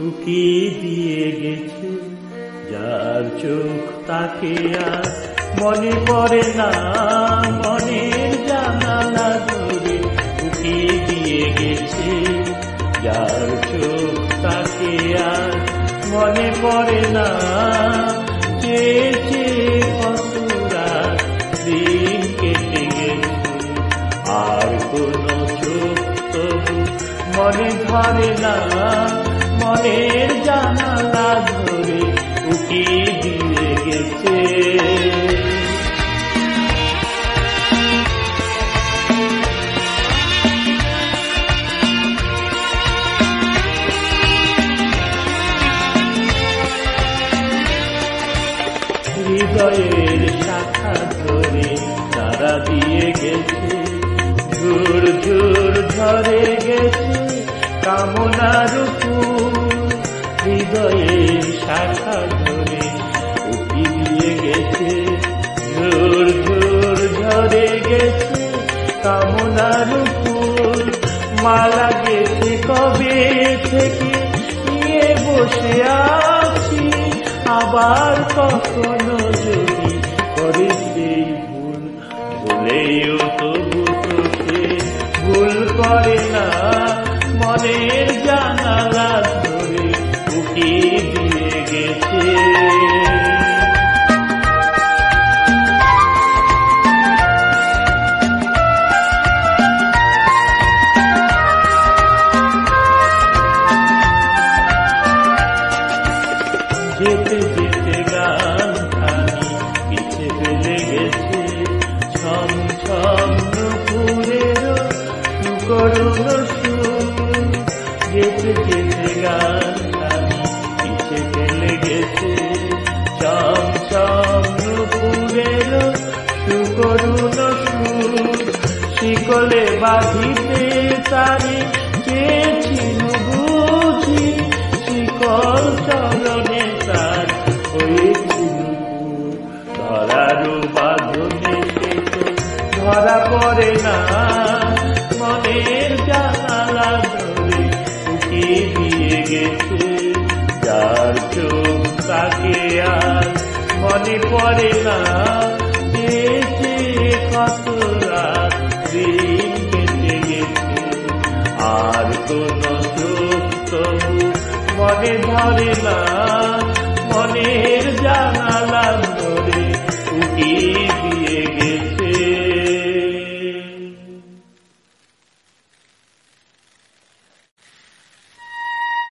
উকি দিয়ে গেছে। যার চোখ তাকে আর মনে পড়ে না, মনের জানালা ধরে উকি দিয়ে গেছে। যার চোখ তাকে আর মনে পড়ে না, চেয়েছে কত রাত দিন কেটে গেছে। আর কোনো চোখ তবু মনে ধরে না, মনের জানালা ধরে উকি দিয়ে গেছে। হৃদয়ের শাখা ধরে তারা দিয়ে গেছে, ঝুর ঝুর ঝরে গেছে কামনার ফুল। হৃদয়ের শাখা ধরে উকি দিয়ে গেছে, ঝুর ঝুর ঝরে গেছে কামনার ফুল। মালা গেছে কবে থেকে নিয়ে বসে আছি, আবার কখনো যদি করে সেই ভুল। ভুলেও তবু তোকে ভুল করে না, মনের জানালা ধরে উকি দিয়ে গেছে। যেতে যেতে গান খানি পিছে ফেলে গেছে, ছম ছম নুপুরের করুণ সুর। যেতে যেতে গান খানি পিছে ফেলে গেছে, ছম ছম নুপুরের সুকরুণ সুর। শিকলে বাঁধিতে তারে চেয়েছিল বুঝি, শিকল চরণে তার হয়েছিল। ধরারও বাঁধনে সে তো ধরা পড়ে না, মনের জানালা ধরে উকি দিয়ে গেছে। যার চোখ তাকে আর মনে পড়ে না, চেয়েছে কত রাত দিন কেটে গেছে। আর কোনো চোখ তবু মনে ধরে না, মনের জানালা ধরে উকি